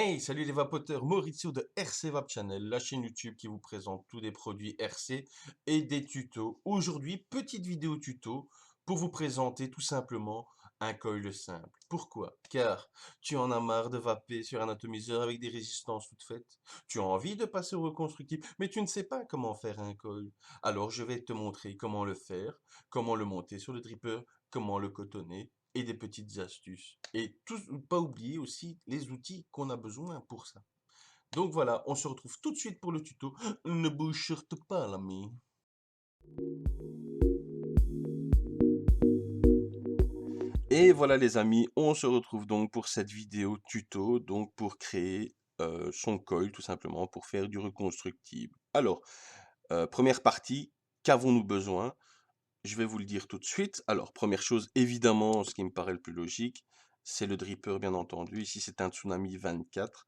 Hey, salut les vapoteurs, Maurizio de RC Vap Channel, la chaîne YouTube qui vous présente tous les produits RC et des tutos. Aujourd'hui, petite vidéo tuto pour vous présenter tout simplement un coil simple. Pourquoi? Car tu en as marre de vaper sur un atomiseur avec des résistances toutes faites. Tu as envie de passer au reconstructif, mais tu ne sais pas comment faire un coil. Alors je vais te montrer comment le faire, comment le monter sur le dripper, comment le cotonner et des petites astuces. Et tout, pas oublier aussi les outils qu'on a besoin pour ça. Donc voilà, on se retrouve tout de suite pour le tuto. Ne bouge surtout pas, l'ami. Et voilà les amis, on se retrouve donc pour cette vidéo tuto, donc pour créer son coil tout simplement, pour faire du reconstructible. Alors, première partie, qu'avons-nous besoin? Je vais vous le dire tout de suite. Alors, première chose, évidemment, ce qui me paraît le plus logique, c'est le dripper, bien entendu. Ici, c'est un Tsunami 24.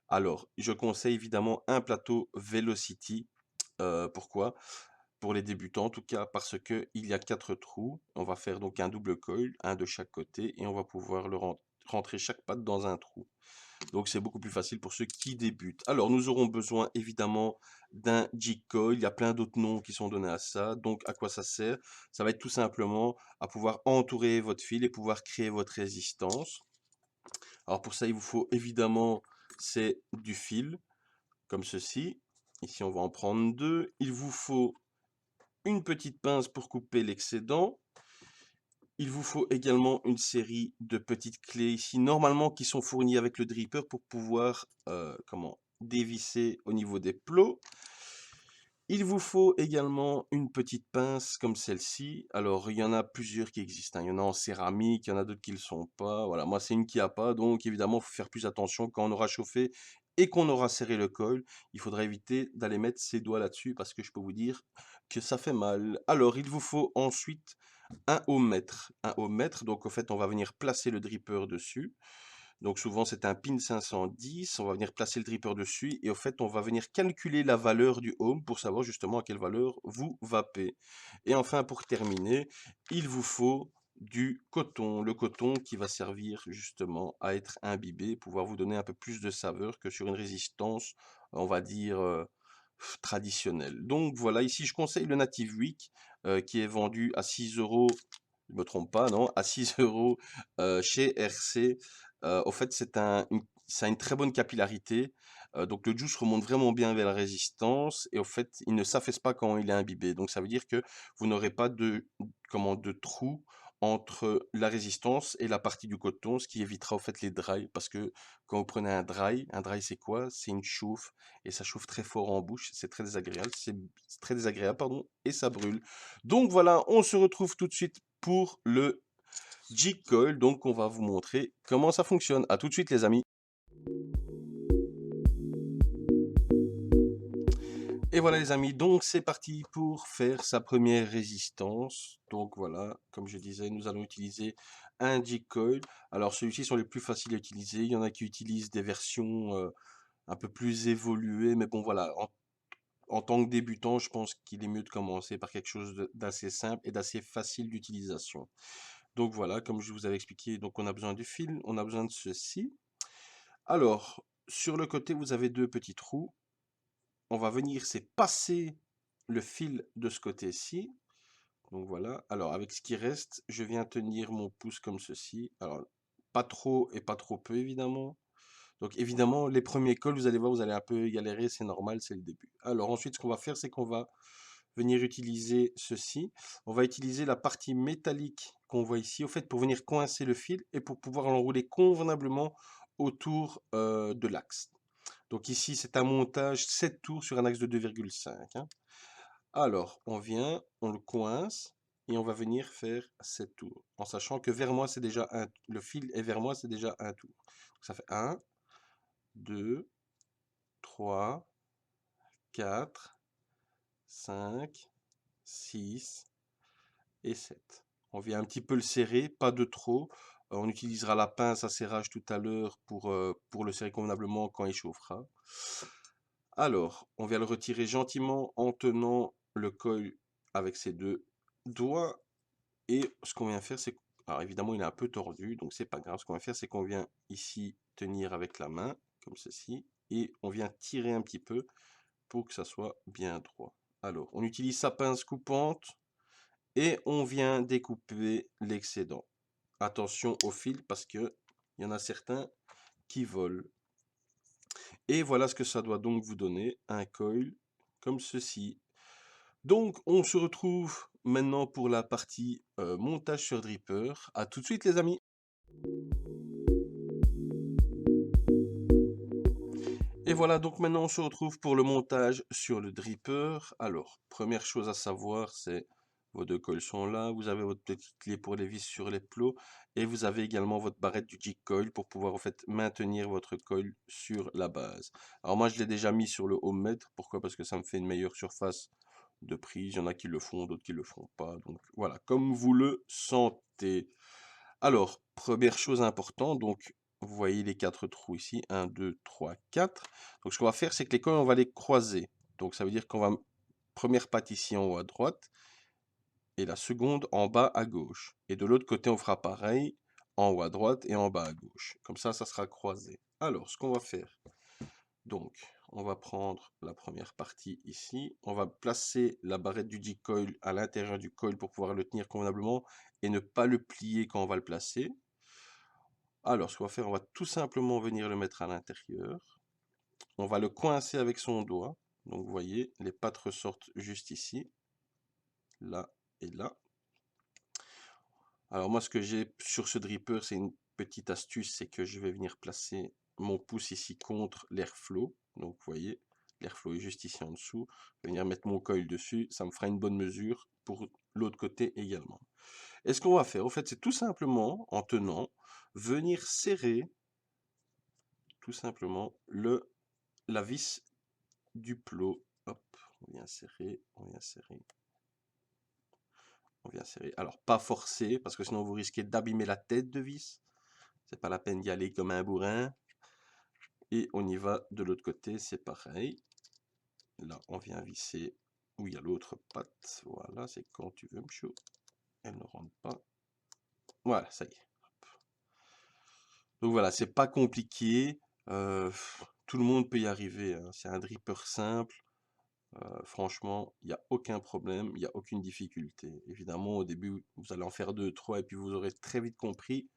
Alors, je conseille évidemment un plateau Velocity. Pourquoi? Pour les débutants, en tout cas, parce que il y a 4 trous. On va faire donc un double coil, un de chaque côté, et on va pouvoir rentrer chaque patte dans un trou. Donc c'est beaucoup plus facile pour ceux qui débutent. Alors nous aurons besoin évidemment d'un jig coil. Il y a plein d'autres noms qui sont donnés à ça. Donc à quoi ça sert? Ça va être tout simplement à pouvoir entourer votre fil et pouvoir créer votre résistance. Alors pour ça, il vous faut évidemment, c'est du fil, comme ceci. Ici, on va en prendre deux. Il vous faut une petite pince pour couper l'excédent. Il vous faut également une série de petites clés ici, normalement qui sont fournies avec le dripper pour pouvoir dévisser au niveau des plots. Il vous faut également une petite pince comme celle-ci. Alors, il y en a plusieurs qui existent, hein. Il y en a en céramique, il y en a d'autres qui ne le sont pas. Voilà, moi, c'est une qui a pas. Donc, évidemment, il faut faire plus attention quand on aura chauffé et qu'on aura serré le col. Il faudra éviter d'aller mettre ses doigts là-dessus parce que je peux vous dire que ça fait mal. Alors, il vous faut ensuite un ohm-mètre. Un ohm-mètre, donc, au fait, on va venir placer le dripper dessus. Donc souvent c'est un pin 510, on va venir placer le dripper dessus et au fait on va venir calculer la valeur du ohm pour savoir justement à quelle valeur vous vapez. Et enfin pour terminer, il vous faut du coton, le coton qui va servir justement à être imbibé, pouvoir vous donner un peu plus de saveur que sur une résistance, on va dire traditionnelle. Donc voilà, ici je conseille le Native Week qui est vendu à 6 €, je me trompe pas, non, à 6 € chez RC. Au fait, ça a une très bonne capillarité. Donc le juice remonte vraiment bien vers la résistance et au fait, il ne s'affaisse pas quand il est imbibé. Donc ça veut dire que vous n'aurez pas de trou entre la résistance et la partie du coton, ce qui évitera au fait les dry. Parce que quand vous prenez un dry c'est quoi? C'est une chauffe et ça chauffe très fort en bouche. C'est très désagréable, c'est très désagréable, pardon, et ça brûle. Donc voilà, on se retrouve tout de suite pour le jig coil. Donc on va vous montrer comment ça fonctionne. À tout de suite les amis. Et voilà les amis, donc c'est parti pour faire sa première résistance. Donc voilà, comme je disais, nous allons utiliser un jig coil. Alors ceux-ci sont les plus faciles à utiliser. Il y en a qui utilisent des versions un peu plus évoluées. Mais bon voilà, en tant que débutant, je pense qu'il est mieux de commencer par quelque chose d'assez simple et d'assez facile d'utilisation. Donc voilà, comme je vous avais expliqué, donc on a besoin du fil, on a besoin de ceci. Alors, sur le côté, vous avez deux petits trous. On va venir, c'est passer le fil de ce côté-ci. Donc voilà. Alors, avec ce qui reste, je viens tenir mon pouce comme ceci. Alors, pas trop et pas trop peu, évidemment. Donc, évidemment, les premiers cols, vous allez voir, vous allez un peu galérer, c'est normal, c'est le début. Alors, ensuite, ce qu'on va faire, c'est qu'on va venir utiliser ceci. On va utiliser la partie métallique qu'on voit ici, au fait, pour venir coincer le fil et pour pouvoir l'enrouler convenablement autour de l'axe. Donc ici, c'est un montage 7 tours sur un axe de 2,5, hein. Alors, on vient, on le coince et on va venir faire 7 tours. En sachant que vers moi, c'est déjà le fil est vers moi, c'est déjà un tour. Donc, ça fait 1, 2, 3, 4, 5, 6 et 7. On vient un petit peu le serrer, pas de trop. On utilisera la pince à serrage tout à l'heure pour le serrer convenablement quand il chauffera. Alors, on vient le retirer gentiment en tenant le coil avec ses deux doigts. Et ce qu'on vient faire, c'est... Alors évidemment, il est un peu tordu, donc c'est pas grave. Ce qu'on va faire, c'est qu'on vient ici tenir avec la main, comme ceci, et on vient tirer un petit peu pour que ça soit bien droit. Alors, on utilise sa pince coupante et on vient découper l'excédent. Attention au fil parce que il y en a certains qui volent. Et voilà ce que ça doit donc vous donner, un coil comme ceci. Donc, on se retrouve maintenant pour la partie montage sur Dripper. À tout de suite les amis. Et voilà, donc maintenant on se retrouve pour le montage sur le Dripper. Alors, première chose à savoir, c'est vos deux coils sont là, vous avez votre petite clé pour les vis sur les plots, et vous avez également votre barrette du jig coil pour pouvoir en fait maintenir votre coil sur la base. Alors moi je l'ai déjà mis sur le home mètre, pourquoi? Parce que ça me fait une meilleure surface de prise, il y en a qui le font, d'autres qui le font pas, donc voilà, comme vous le sentez. Alors, première chose importante, donc vous voyez les 4 trous ici, 1, 2, 3, 4. Donc ce qu'on va faire, c'est que les coils, on va les croiser. Donc ça veut dire qu'on va, première patte ici en haut à droite, et la seconde en bas à gauche. Et de l'autre côté, on fera pareil, en haut à droite et en bas à gauche. Comme ça sera croisé. Alors, ce qu'on va faire, donc, on va prendre la première partie ici. On va placer la barrette du G-coil à l'intérieur du coil pour pouvoir le tenir convenablement et ne pas le plier quand on va le placer. Alors, ce qu'on va faire, on va tout simplement venir le mettre à l'intérieur. On va le coincer avec son doigt. Donc, vous voyez, les pattes ressortent juste ici, là et là. Alors, moi, ce que j'ai sur ce dripper, c'est une petite astuce, c'est que je vais venir placer mon pouce ici contre l'airflow. Donc, vous voyez, l'airflow est juste ici en dessous. Je vais venir mettre mon coil dessus. Ça me fera une bonne mesure pour l'autre côté également. Et ce qu'on va faire, en fait, c'est tout simplement, en tenant, venir serrer tout simplement la vis du plot. Hop, on vient serrer, on vient serrer, on vient serrer. Alors, pas forcer, parce que sinon vous risquez d'abîmer la tête de vis. C'est pas la peine d'y aller comme un bourrin. Et on y va de l'autre côté, c'est pareil. Là, on vient visser où il y a l'autre patte. Voilà, c'est quand tu veux, monsieur. Elle ne rentre pas. Voilà, ça y est. Donc voilà, c'est pas compliqué. Tout le monde peut y arriver, hein. C'est un dripper simple. Franchement, il n'y a aucun problème, il n'y a aucune difficulté. Évidemment, au début, vous allez en faire 2, 3, et puis vous aurez très vite compris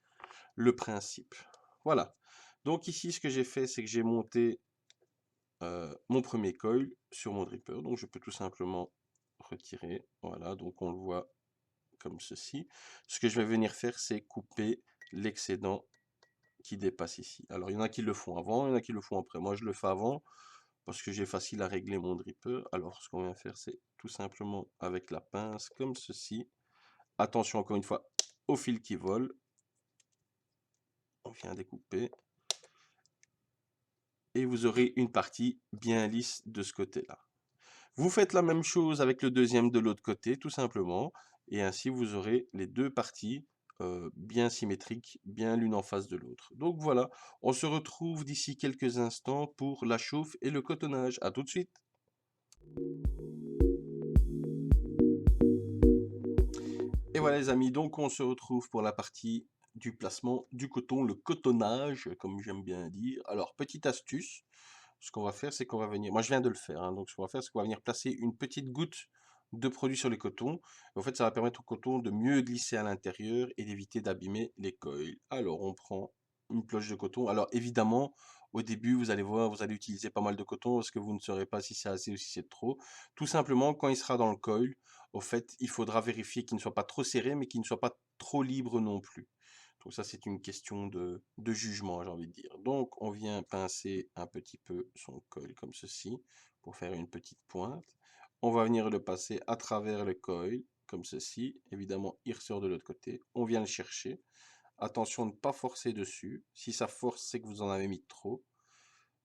le principe. Voilà. Donc ici, ce que j'ai fait, c'est que j'ai monté mon premier coil sur mon dripper. Donc je peux tout simplement retirer. Voilà, donc on le voit comme ceci. Ce que je vais venir faire, c'est couper l'excédent qui dépasse ici. Alors il y en a qui le font avant, il y en a qui le font après. Moi, je le fais avant parce que j'ai facile à régler mon dripper. Alors ce qu'on vient faire, c'est tout simplement avec la pince comme ceci. Attention encore une fois au fil qui vole. On vient découper et vous aurez une partie bien lisse de ce côté-là. Vous faites la même chose avec le deuxième de l'autre côté, tout simplement, et ainsi vous aurez les deux parties bien symétriques, bien l'une en face de l'autre. Donc voilà, on se retrouve d'ici quelques instants pour la chauffe et le cotonnage. À tout de suite. Et voilà les amis, donc on se retrouve pour la partie du placement du coton, le cotonnage, comme j'aime bien dire. Alors, petite astuce, ce qu'on va faire, c'est qu'on va venir, moi je viens de le faire, hein, donc ce qu'on va faire, c'est qu'on va venir placer une petite goutte de produit sur les cotons. En fait, ça va permettre au coton de mieux glisser à l'intérieur et d'éviter d'abîmer les coils. Alors, on prend une cloche de coton. Alors, évidemment, au début, vous allez voir, vous allez utiliser pas mal de coton parce que vous ne saurez pas si c'est assez ou si c'est trop. Tout simplement, quand il sera dans le coil, au fait, il faudra vérifier qu'il ne soit pas trop serré, mais qu'il ne soit pas trop libre non plus. Donc ça, c'est une question de jugement, j'ai envie de dire. Donc, on vient pincer un petit peu son coil comme ceci, pour faire une petite pointe. On va venir le passer à travers le coil, comme ceci. Évidemment, il ressort de l'autre côté. On vient le chercher. Attention de ne pas forcer dessus. Si ça force, c'est que vous en avez mis trop.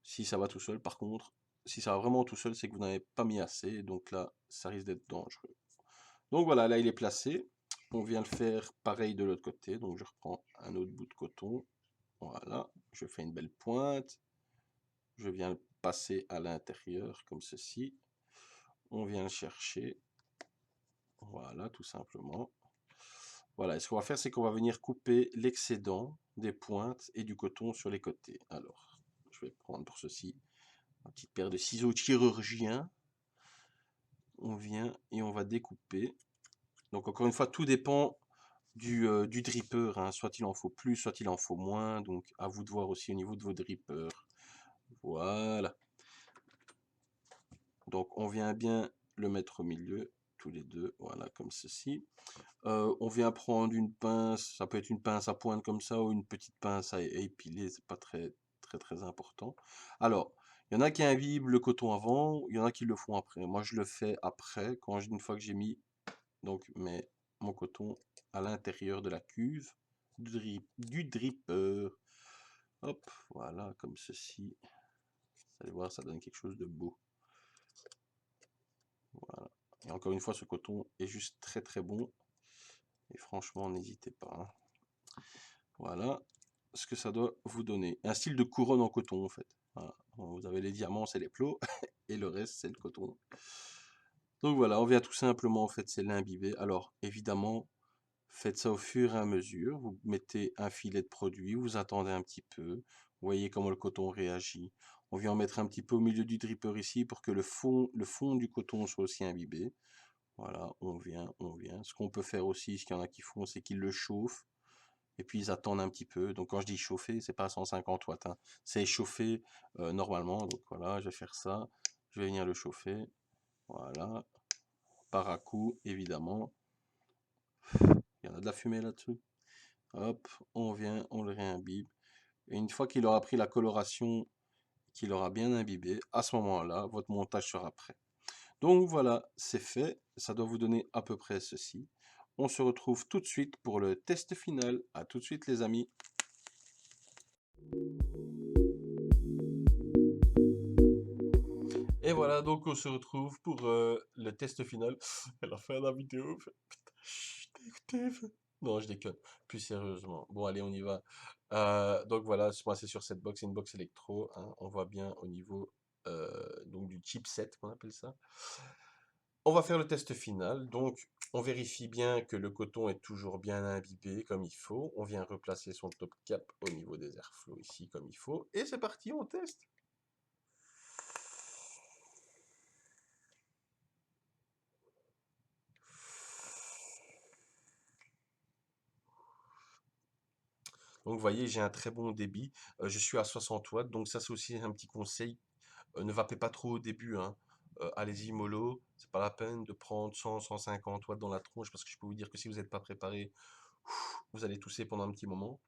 Si ça va tout seul, par contre, si ça va vraiment tout seul, c'est que vous n'avez pas mis assez. Donc là, ça risque d'être dangereux. Donc voilà, là il est placé. On vient le faire pareil de l'autre côté. Donc je reprends un autre bout de coton. Voilà, je fais une belle pointe. Je viens le passer à l'intérieur comme ceci. On vient le chercher. Voilà, tout simplement. Voilà, et ce qu'on va faire, c'est qu'on va venir couper l'excédent des pointes et du coton sur les côtés. Alors, je je vais prendre pour ceci une petite paire de ciseaux chirurgien. On vient et on va découper. Donc encore une fois, tout dépend du dripper, hein. Soit il en faut plus, soit il en faut moins. Donc à vous de voir aussi au niveau de vos drippers. Voilà. Donc on vient bien le mettre au milieu, tous les deux, voilà, comme ceci. On vient prendre une pince, ça peut être une pince à pointe comme ça ou une petite pince à épiler, c'est pas très important. Alors, il y en a qui imbibent le coton avant, il y en a qui le font après. Moi, je le fais après, une fois que j'ai mis donc mon coton à l'intérieur de la cuve du dripper. Hop, voilà, comme ceci. Vous allez voir, ça donne quelque chose de beau. Voilà. Et encore une fois, ce coton est juste très bon. Et franchement, n'hésitez pas, hein. Voilà ce que ça doit vous donner. Un style de couronne en coton, en fait. Voilà. Vous avez les diamants, c'est les plots. Et le reste, c'est le coton. Donc voilà, on vient tout simplement, en fait, c'est l'imbiber. Alors, évidemment, faites ça au fur et à mesure. Vous mettez un filet de produit, vous attendez un petit peu. Vous voyez comment le coton réagit. On vient en mettre un petit peu au milieu du dripper ici pour que le fond du coton soit aussi imbibé. Voilà, on vient. Ce qu'on peut faire aussi, ce qu'il y en a qui font, c'est qu'ils le chauffent et puis ils attendent un petit peu. Donc quand je dis chauffer, c'est pas à 150 watts, hein. C'est chauffer normalement. Donc voilà, je vais faire ça. Je vais venir le chauffer. Voilà, par à coup, évidemment. Il y en a de la fumée là-dessus. Hop, on vient, on le réimbibe. Et une fois qu'il aura pris la coloration, qu'il aura bien imbibé, à ce moment-là, votre montage sera prêt. Donc voilà, c'est fait. Ça doit vous donner à peu près ceci. On se retrouve tout de suite pour le test final. À tout de suite les amis. Et voilà, donc on se retrouve pour le test final. À la fin de la vidéo, putain, non, je déconne. Plus sérieusement. Bon, allez, on y va. Donc voilà, moi c'est sur cette box, c'est une box électro, hein. On voit bien au niveau donc du chipset qu'on appelle ça. On va faire le test final. Donc, on vérifie bien que le coton est toujours bien imbibé comme il faut. On vient replacer son top cap au niveau des airflows ici comme il faut. Et c'est parti, on teste. Donc, vous voyez, j'ai un très bon débit. Je suis à 60 watts. Donc, ça, c'est aussi un petit conseil. Ne vapez pas trop au début, hein. Allez-y mollo. C'est pas la peine de prendre 100, 150 watts dans la tronche parce que je peux vous dire que si vous n'êtes pas préparé, vous allez tousser pendant un petit moment.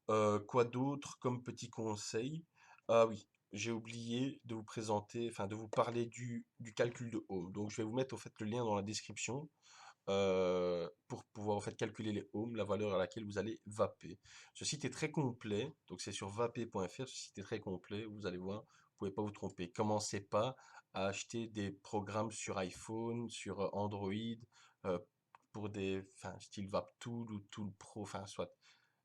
Quoi d'autre comme petit conseil? Ah oui, j'ai oublié de vous présenter, enfin de vous parler du calcul de ohm. Donc je vais vous mettre au fait le lien dans la description pour pouvoir en fait calculer les ohms, la valeur à laquelle vous allez vaper. Ce site est très complet, donc c'est sur vaper.fr. Ce site est très complet, vous allez voir, vous pouvez pas vous tromper. Commencez pas à acheter des programmes sur iPhone, sur Android, pour des, enfin style VapTool ou Tool Pro, enfin soit.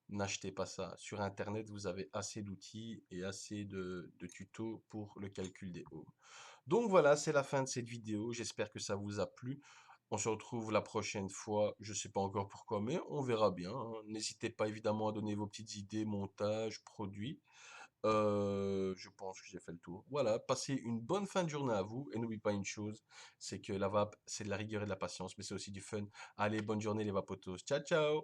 N'achetez pas ça. Sur Internet, vous avez assez d'outils et assez de tutos pour le calcul des ohms. Donc voilà, c'est la fin de cette vidéo. J'espère que ça vous a plu. On se retrouve la prochaine fois. Je ne sais pas encore pourquoi, mais on verra bien, hein. N'hésitez pas évidemment à donner vos petites idées, montage, produits. Je pense que j'ai fait le tour. Voilà, passez une bonne fin de journée à vous. Et n'oubliez pas une chose, c'est que la vape, c'est de la rigueur et de la patience, mais c'est aussi du fun. Allez, bonne journée les vapotos. Ciao, ciao!